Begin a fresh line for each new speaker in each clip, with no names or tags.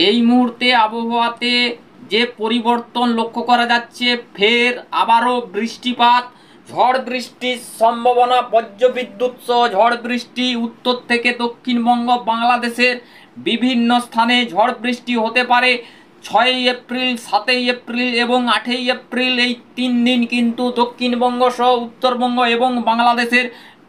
এই মুহূর্তে আবহাওয়াতে যে পরিবর্তন লক্ষ্য করা যাচ্ছে, ফের আবারও বৃষ্টিপাত, ঝড় বৃষ্টির সম্ভাবনা, বজ্রবিদ্যুৎ সহ ঝড় বৃষ্টি উত্তর থেকে দক্ষিণবঙ্গ বাংলাদেশের বিভিন্ন স্থানে ঝড় বৃষ্টি হতে পারে। 6ই এপ্রিল, 7ই এপ্রিল এবং 8ই এপ্রিল এই 3 দিন কিন্তু দক্ষিণবঙ্গ সহ উত্তরবঙ্গ এবং বাংলাদেশের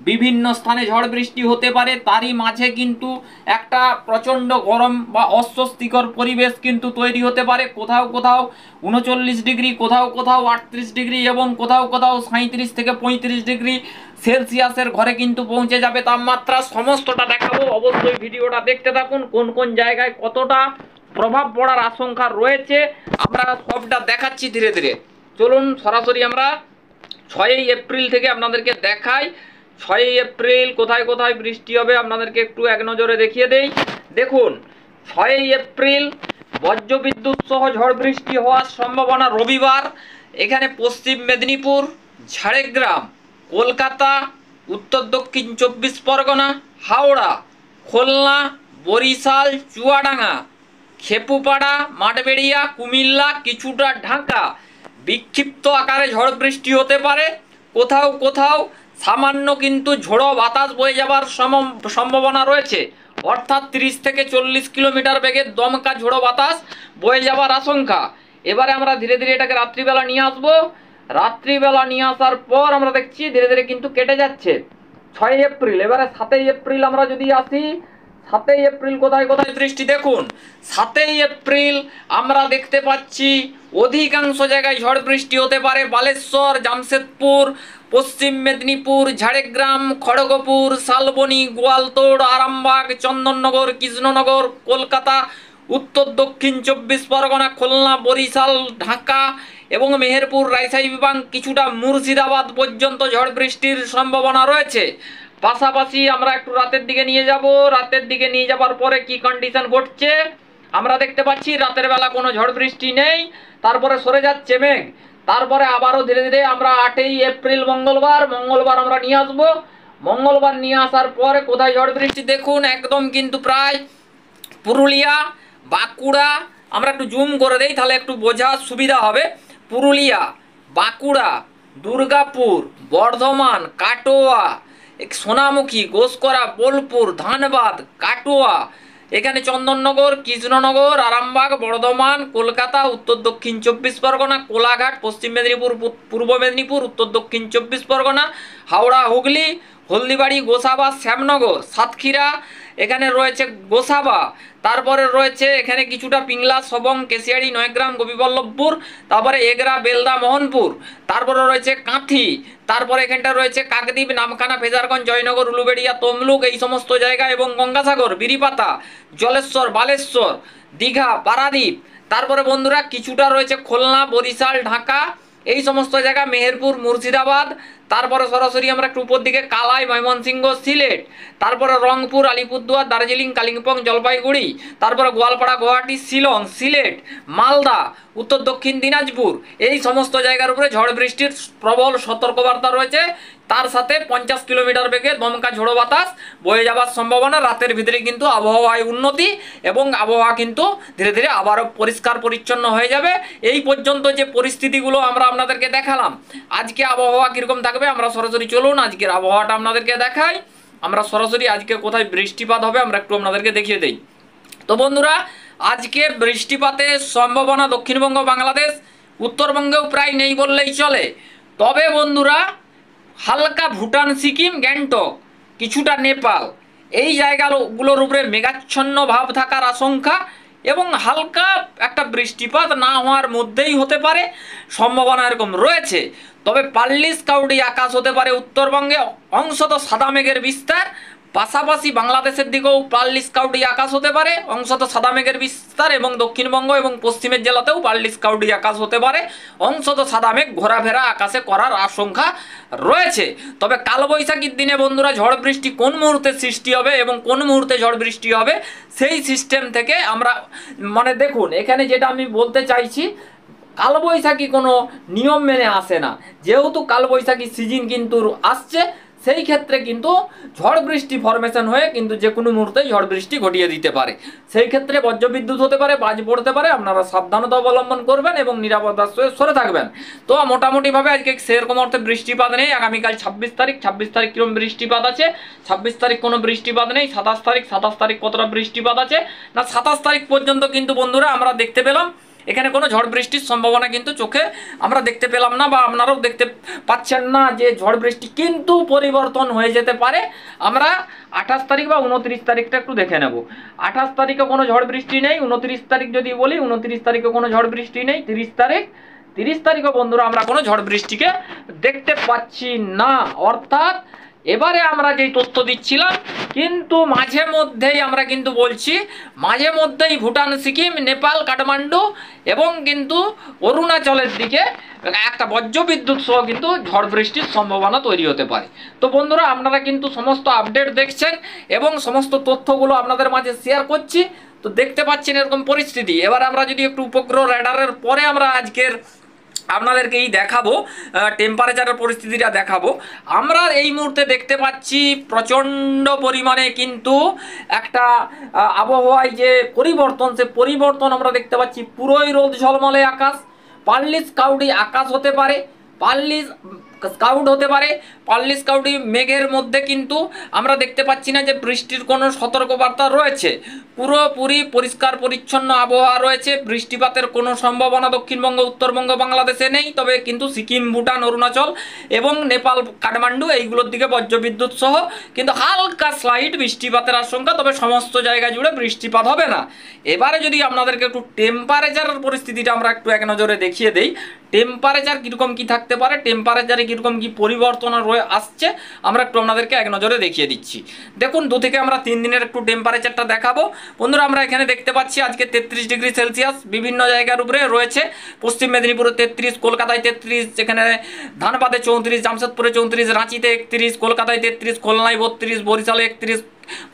বিভিন্ন স্থানে ঝড় বৃষ্টি হতে পারে। তারই মাঝে কিন্তু একটা প্রচণ্ড গরম বা অস্বস্তিকর পরিবেশ কিন্তু তৈরি হতে পারে। কোথাও কোথাও 39 ডিগ্রি, কোথাও কোথাও 38 ডিগ্রি এবং কোথাও কোথাও 37 থেকে 35 ডিগ্রি সেলসিয়াসের ঘরে কিন্তু পৌঁছে যাবে তাপমাত্রা। সমস্তটা দেখাবো, অবশ্যই ভিডিওটা দেখতে থাকুন। কোন কোন জায়গায় কতটা প্রভাব পড়ার আশঙ্কা রয়েছে আমরা সবটা দেখাচ্ছি ধীরে ধীরে। চলুন সরাসরি আমরা 6ই এপ্রিল থেকে আপনাদেরকে দেখাই। 6ই এপ্রিল কোথায় কোথায় বৃষ্টি হবে আপনাদেরকে একটু এক নজরে দেখিয়ে দেই। দেখুন, 6ই এপ্রিল বজ্রবিদ্যুৎ সহ ঝড় বৃষ্টি হওয়ার সম্ভাবনা রবিবার। এখানে পশ্চিম মেদিনীপুর, ঝাড়গ্রাম, কলকাতা, উত্তর দক্ষিণ 24 পরগনা, হাওড়া, খুলনা, বরিশাল, চুয়াডাঙ্গা, খেপুপাড়া, মাঠবেড়িয়া, কুমিল্লা, কিছুটা ঢাকা বিক্ষিপ্ত আকারে ঝড় বৃষ্টি হতে পারে। কোথাও কোথাও সামান্য কিন্তু ঝোড়ো বাতাস বয়ে যাবার সম্ভাবনা রয়েছে, অর্থাৎ 30 থেকে 40 কিলোমিটার বেগে দমকা ঝোড়ো বাতাস বয়ে যাবার আশঙ্কা। এবারে আমরা ধীরে ধীরে এটাকে রাত্রিবেলা নিয়ে আসবো। রাত্রিবেলা নিয়ে আসার পর আমরা দেখছি ধীরে ধীরে কিন্তু কেটে যাচ্ছে 6ই এপ্রিল। এবারে 7ই এপ্রিল আমরা যদি আসি, 7ই এপ্রিল কোথায় কোথায় বৃষ্টি দেখুন। 7ই এপ্রিল আমরা দেখতে পাচ্ছি অধিকাংশ জায়গায় ঝড় বৃষ্টি হতে পারে। বালেশ্বর, জামশেদপুর, পশ্চিম মেদিনীপুর, ঝাড়গ্রাম, খড়গপুর, শালবনী, গোয়ালতোড়, আরামবাগ, চন্দননগর, কৃষ্ণনগর, কলকাতা, উত্তর দক্ষিণ 24 পরগনা, খুলনা, বরিশাল, ঢাকা এবং মেহেরপুর, রাজশাহী বিভাগ, কিছুটা মুর্শিদাবাদ পর্যন্ত ঝড় বৃষ্টির সম্ভাবনা রয়েছে। পাশাপাশি আমরা একটু রাতের দিকে নিয়ে যাব। রাতের দিকে নিয়ে যাবার পরে কি কন্ডিশন ঘটছে আমরা দেখতে পাচ্ছি। রাতের বেলা কোনো ঝড় বৃষ্টি নেই, তারপরে সরে যাচ্ছে মেঘ। তারপরে আবারও ধীরে ধীরে আমরা 8ই এপ্রিল মঙ্গলবার আমরা নিয়ে আসব। মঙ্গলবার নিয়ে আসার পরে কোথায় ঝড় বৃষ্টি দেখুন, একদম কিন্তু প্রায় পুরুলিয়া, বাঁকুড়া, আমরা একটু জুম করে দেই তাহলে একটু বোঝার সুবিধা হবে। পুরুলিয়া, বাঁকুড়া, দুর্গাপুর, বর্ধমান, কাটোয়া, সোনামুখী, ঘোষকরা, বোলপুর, ধানবাদ, কাটোয়া, এখানে চন্দননগর, কৃষ্ণনগর, আরামবাগ, বর্ধমান, কলকাতা, উত্তর দক্ষিণ 24 পরগনা, কোলাঘাট, পশ্চিম মেদিনীপুর, পূর্ব মেদিনীপুর, উত্তর দক্ষিণ 24 পরগনা, হাওড়া, হুগলি, হলদিবাড়ি, গোসাবা, শ্যামনগর, সাতক্ষীরা, এখানে রয়েছে গোসাবা, তারপরে রয়েছে এখানে কিছুটা পিংলা, সবং, কেশিয়াড়ি, নয়গ্রাম, গোপীবল্লভপুর, তারপরে এগরা, বেলদা, মোহনপুর, তারপরে রয়েছে কাঁথি, তারপরে এখানটা রয়েছে কাকদ্বীপ, নামখানা, ফেজারগঞ্জ, জয়নগর, উলুবেড়িয়া, তমলুক, এই সমস্ত জায়গা এবং গঙ্গাসাগর, বিরিপাতা, জলেশ্বর, বালেশ্বর, দীঘা, পারাদ্বীপ, তারপরে বন্ধুরা কিছুটা রয়েছে খুলনা, বরিশাল, ঢাকা, এই সমস্ত জায়গা, মেহেরপুর, মুর্শিদাবাদ, তারপরে সরাসরি আমরা একটু উপর দিকে কালাই, ময়মনসিংহ, সিলেট, তারপরে রংপুর, আলিপুরদুয়ার, দার্জিলিং, কালিম্পং, জলপাইগুড়ি, তারপরে গোয়ালপাড়া, গুয়াহাটি, শিলং, সিলেট, মালদা, উত্তর দক্ষিণ দিনাজপুর, এই সমস্ত জায়গার উপরে ঝড় বৃষ্টির প্রবল সতর্কবার্তা রয়েছে। তার সাথে 50 কিলোমিটার বেগে দমকা ঝোড়ো বাতাস বয়ে যাবার সম্ভাবনা। রাতের ভিতরে কিন্তু আবহাওয়ায় উন্নতি এবং আবহাওয়া কিন্তু ধীরে ধীরে আবারও পরিষ্কার পরিচ্ছন্ন হয়ে যাবে। এই পর্যন্ত যে পরিস্থিতিগুলো আমরা আপনাদেরকে দেখালাম, আজকে আবহাওয়া কীরকম থাকবে আমরা সরাসরি চলুন আজকের আবহাওয়াটা আপনাদেরকে দেখাই। আমরা সরাসরি আজকে কোথায় বৃষ্টিপাত হবে আমরা একটু আপনাদেরকে দেখিয়ে দেই। তো বন্ধুরা, আজকে বৃষ্টিপাতের সম্ভাবনা দক্ষিণবঙ্গ, বাংলাদেশ, উত্তরবঙ্গেও প্রায় নেই বললেই চলে। তবে বন্ধুরা, হালকা ভুটান, সিকিম, গ্যাংটক, কিছুটা নেপাল, এই জায়গাগুলোর উপরে মেঘাচ্ছন্ন ভাব থাকার আশঙ্কা এবং হালকা একটা বৃষ্টিপাত না হওয়ার মধ্যেই হতে পারে, সম্ভাবনা এরকম রয়েছে। তবে পাল্লিশ কাউডি আকাশ হতে পারে উত্তরবঙ্গে, অংশত সাদা মেঘের বিস্তার। পাশাপাশি বাংলাদেশের দিকেও পাল্লিশ কাউডি আকাশ হতে পারে, অংশত সাদা মেঘের বিস্তার, এবং দক্ষিণবঙ্গ এবং পশ্চিমের জেলাতেও পাল্লিশ কাউডি আকাশ হতে পারে, অংশত সাদা মেঘ ঘোরাফেরা আকাশে করার আশঙ্কা রয়েছে। তবে কালবৈশাখীর দিনে বন্ধুরা ঝড় বৃষ্টি কোন মুহূর্তে সৃষ্টি হবে এবং কোন মুহূর্তে ঝড় বৃষ্টি হবে সেই সিস্টেম থেকে আমরা দেখুন, এখানে যেটা আমি বলতে চাইছি, কালবৈশাখী কোনো নিয়ম মেনে আসে না। যেহেতু কালবৈশাখী সিজন কিন্তু আসছে, সেই ক্ষেত্রে কিন্তু ঝড় বৃষ্টি ফরমেশন হয়ে কিন্তু যে কোনো মুহূর্তে ঝড় বৃষ্টি ঘটিয়ে দিতে পারে। সেই ক্ষেত্রে বজ্রবিদ্যুৎ হতে পারে, বাজ পড়তে পারে, আপনারা সাবধানতা অবলম্বন করবেন এবং নিরাপদ আশ্রয়ে সরে থাকবেন। তো মোটামুটিভাবে আজকে সেরকম অর্থে বৃষ্টিপাত নেই। আগামীকাল 26 তারিখ, 26 তারিখ কিরকম বৃষ্টিপাত আছে? 26 তারিখ কোনো বৃষ্টিপাত নেই। 27 তারিখ কতটা বৃষ্টিপাত আছে না, 27 তারিখ পর্যন্ত কিন্তু বন্ধুরা আমরা দেখতে পেলাম এখানে কোনো ঝড় বৃষ্টির সম্ভাবনা কিন্তু চোখে আমরা দেখতে পেলাম না, বা আপনারাও দেখতে পাচ্ছেন না যে ঝড় বৃষ্টি কিন্তু পরিবর্তন হয়ে যেতে পারে। আমরা 28 তারিখ বা 29 তারিখটা একটু দেখে নেব। 28 তারিখে কোনো ঝড় বৃষ্টি নেই। 29 তারিখ যদি বলি, 29 তারিখে কোনো ঝড় বৃষ্টি নেই। 30 তারিখও বন্ধুরা আমরা কোনো ঝড় বৃষ্টিকে দেখতে পাচ্ছি না। অর্থাৎ এবারে আমরা যেই তথ্য দিচ্ছিলাম কিন্তু মাঝে মধ্যেই আমরা কিন্তু বলছি, মাঝে মধ্যেই ভুটান, সিকিম, নেপাল, কাঠমান্ডু এবং কিন্তু অরুণাচলের দিকে একটা বজ্রবিদ্যুৎ সহ কিন্তু ঝড় বৃষ্টির সম্ভাবনা তৈরি হতে পারে। তো বন্ধুরা আপনারা কিন্তু সমস্ত আপডেট দেখছেন এবং সমস্ত তথ্যগুলো আপনাদের মাঝে শেয়ার করছি। তো দেখতে পাচ্ছেন এরকম পরিস্থিতি। এবার আমরা যদি একটু উপগ্রহ রেডারের পরে আমরা আজকের আপনাদেরকে এই দেখাবো টেম্পারেচারের পরিস্থিতিটা দেখাবো। আমরা এই মুহূর্তে দেখতে পাচ্ছি প্রচণ্ড পরিমাণে কিন্তু একটা আবহাওয়ায় যে পরিবর্তন, সে পরিবর্তন আমরা দেখতে পাচ্ছি। পুরোই রোদ ঝলমলে আকাশ, পার্লিস কাউডি আকাশ হতে পারে, পার্লিস স্কাউট হতে পারে। পার্লিস কাউডি মেঘের মধ্যে কিন্তু আমরা দেখতে পাচ্ছি না যে বৃষ্টির কোনো সতর্কবার্তা রয়েছে। পুরোপুরি পরিষ্কার পরিচ্ছন্ন আবহাওয়া রয়েছে। বৃষ্টিপাতের কোনো সম্ভাবনা দক্ষিণবঙ্গ, উত্তরবঙ্গ, বাংলাদেশে নেই। তবে কিন্তু সিকিম, ভুটান, অরুণাচল এবং নেপাল, কাঠমান্ডু এইগুলোর দিকে বজ্রবিদ্যুৎ সহ কিন্তু হালকা স্লাইট বৃষ্টিপাতের আশঙ্কা। তবে সমস্ত জায়গা জুড়ে বৃষ্টিপাত হবে না। এবারে যদি আপনাদেরকে একটু টেম্পারেচারের পরিস্থিতিটা আমরা একটু এক নজরে দেখিয়ে দেই, টেম্পারেচার কীরকম কী থাকতে পারে, টেম্পারেচারে কীরকম কী পরিবর্তন রয়ে আসছে আমরা একটু আপনাদেরকে এক নজরে দেখিয়ে দিচ্ছি। দেখুন 2 থেকে আমরা 3 দিনের একটু টেম্পারেচারটা দেখাবো। বন্ধুরা আমরা এখানে দেখতে পাচ্ছি আজকে 33 ডিগ্রি সেলসিয়াস বিভিন্ন জায়গার উপরে রয়েছে। পশ্চিম মেদিনীপুরে 33, কলকাতায় 33, এখানে ধানবাদে 34, জামশেদপুরে 34, রাঁচিতে 31, কলকাতায় 33, খুলনায় 32, বরিশালে 31,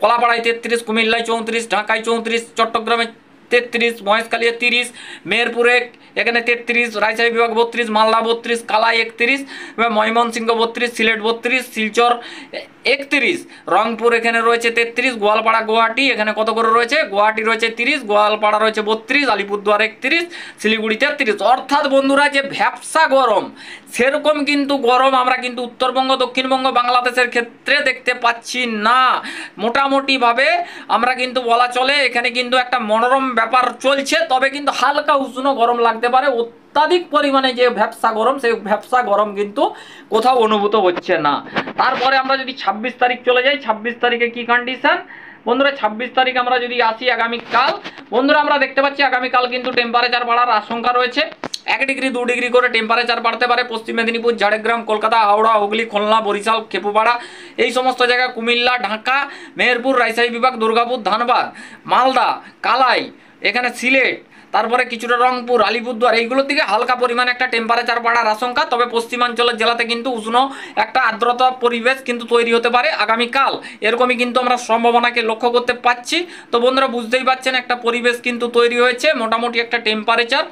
কলাপাড়ায় 33, কুমিল্লায় 34, ঢাকায় 34, চট্টগ্রামে 33, মহেশখালীতে 30, মেহেরপুরে এখানে 33, রাজশাহী বিভাগ 32, মালদা 32, কালাই 31, ময়মনসিংহ 32, সিলেট 32, শিলচর 31, রংপুর এখানে রয়েছে 33, গোয়ালপাড়া গুয়াহাটি এখানে কত করে রয়েছে, গুয়াহাটি রয়েছে 30, গোয়ালপাড়া রয়েছে 32, আলিপুরদুয়ার 31, শিলিগুড়িতে 30। অর্থাৎ বন্ধুরা যে ভ্যাপসা গরম, সেরকম কিন্তু গরম আমরা কিন্তু উত্তরবঙ্গ, দক্ষিণবঙ্গ, বাংলাদেশের ক্ষেত্রে দেখতে পাচ্ছি না। মোটামুটিভাবে আমরা কিন্তু বলা চলে এখানে কিন্তু একটা মনোরম ব্যাপার চলছে। তবে কিন্তু হালকা উষ্ণ গরম লাগতে পারে। অত্যাধিক পরিমাণে যে ভ্যাপসা গরম, সেই ভ্যাপসা গরম কিন্তু কোথাও অনুভূত হচ্ছে না। তারপরে আমরা যদি 26 তারিখ চলে যাই, 26 তারিখে কি কন্ডিশন বন্ধুরা? 26 তারিখ আমরা যদি আসি আগামীকাল, বন্ধুরা আমরা দেখতে পাচ্ছি আগামীকাল কিন্তু টেম্পারেচার বাড়ার আশঙ্কা রয়েছে। 1 ডিগ্রি 2 ডিগ্রি করে টেম্পারেচার বাড়তে পারে। পশ্চিম মেদিনীপুর, ঝাড়গ্রাম, কলকাতা, হাওড়া, হুগলি, খুলনা, বরিশাল, খেপুপাড়া এই সমস্ত জায়গা, কুমিল্লা, ঢাকা, মেহেরপুর, রাজশাহী বিভাগ, দুর্গাপুর, ধানবাদ, মালদা, কালাই, এখানে সিলেট, তারপরে কিছুটা রংপুর, আলিপুরদুয়ার এইগুলোর দিকে হালকা পরিমাণে একটা টেম্পারেচার বাড়ার আশঙ্কা। তবে পশ্চিমাঞ্চলের জেলাতে কিন্তু উষ্ণ একটা আর্দ্রতা পরিবেশ কিন্তু তৈরি হতে পারে আগামীকাল। এরকমই কিন্তু আমরা সম্ভাবনাকে লক্ষ্য করতে পাচ্ছি। তো বন্ধুরা বুঝতেই পাচ্ছেন একটা পরিবেশ কিন্তু তৈরি হয়েছে। মোটামুটি একটা টেম্পারেচার,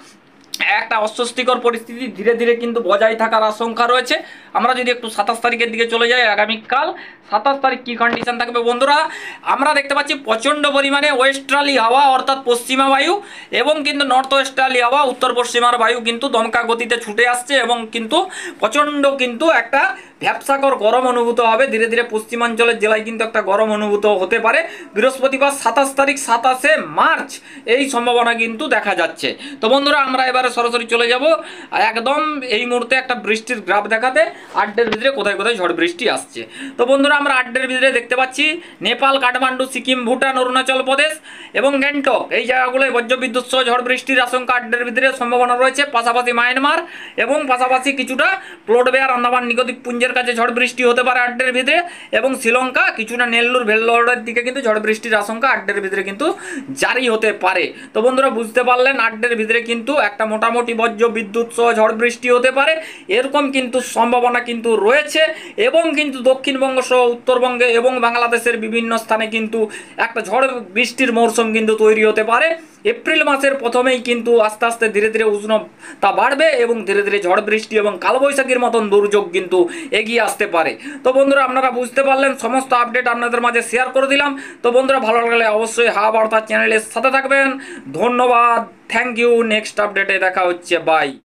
একটা অস্বস্তিকর পরিস্থিতি ধীরে ধীরে কিন্তু বজায় থাকার আশঙ্কা রয়েছে। আমরা যদি একটু 27 তারিখের দিকে চলে যাই, আগামীকাল 27 তারিখ কী কন্ডিশন থাকবে বন্ধুরা? আমরা দেখতে পাচ্ছি প্রচণ্ড পরিমাণে ওয়েস্টার্লি হাওয়া অর্থাৎ পশ্চিমা বায়ু এবং কিন্তু নর্থ ওয়েস্টার্লি হাওয়া, উত্তর পশ্চিমার বায়ু কিন্তু দমকা গতিতে ছুটে আসছে এবং কিন্তু প্রচণ্ড কিন্তু একটা ভ্যাপসাকর গরম অনুভূত হবে। ধীরে ধীরে পশ্চিমাঞ্চলের জেলায় কিন্তু একটা গরম অনুভূত হতে পারে। বৃহস্পতিবার 27 তারিখ, 27শে মার্চ এই সম্ভাবনা কিন্তু দেখা যাচ্ছে। তো বন্ধুরা আমরা এবারে সরাসরি চলে যাব একদম এই মুহূর্তে একটা বৃষ্টির গ্রাফ দেখাতে 8 ডের ভিতরে কোথায় কোথায় ঝড় বৃষ্টি আসছে। তো বন্ধুরা আমরা 8 ডের ভিতরে দেখতে পাচ্ছি নেপাল, কাঠমান্ডু, সিকিম, ভুটান, অরুণাচল প্রদেশ এবং গ্যাংটক এই জায়গাগুলোয় বজ্রবিদ্যুৎ সহ ঝড় বৃষ্টির আশঙ্কা 8 ডের ভিতরে সম্ভাবনা রয়েছে। পাশাপাশি মায়ানমার এবং পাশাপাশি কিছুটা প্লট বেয়ার, আন্দামান নিকোবর পুঞ্জের কাছে ঝড় বৃষ্টি হতে পারে 8 ডের ভিতরে এবং শ্রীলঙ্কা কিছুটা নেল্লুর, ভেল্লোরের দিকে কিন্তু ঝড় বৃষ্টির আশঙ্কা 8 ডের ভিতরে কিন্তু জারি হতে পারে। তো বন্ধুরা বুঝতে পারলেন 8 ডের ভিতরে কিন্তু একটা মোটামুটি বজ্রবিদ্যুৎ সহ ঝড় বৃষ্টি হতে পারে এরকম কিন্তু সম্ভাবনা কিন্তু রয়েছে। এবং কিন্তু দক্ষিণবঙ্গ সহ উত্তরবঙ্গে এবং বাংলাদেশের বিভিন্ন স্থানে কিন্তু একটা ঝড় বৃষ্টির মৌসুম কিন্তু তৈরি হতে পারে। এপ্রিল মাসের প্রথমেই কিন্তু আস্তে আস্তে ধীরে ধীরে উষ্ণতা বাড়বে এবং ধীরে ধীরে ঝড় বৃষ্টি এবং কালবৈশাখীর মতন দুর্যোগ কিন্তু এগিয়ে আসতে পারে। তো বন্ধুরা আপনারা বুঝতে পারলেন, সমস্ত আপডেট আপনাদের মাঝে শেয়ার করে দিলাম। তো বন্ধুরা ভালো লাগলে অবশ্যই হাওয়া বার্তা চ্যানেলের সাথে থাকবেন। ধন্যবাদ, থ্যাংক ইউ। নেক্সট আপডেটে দেখা হচ্ছে, বাই।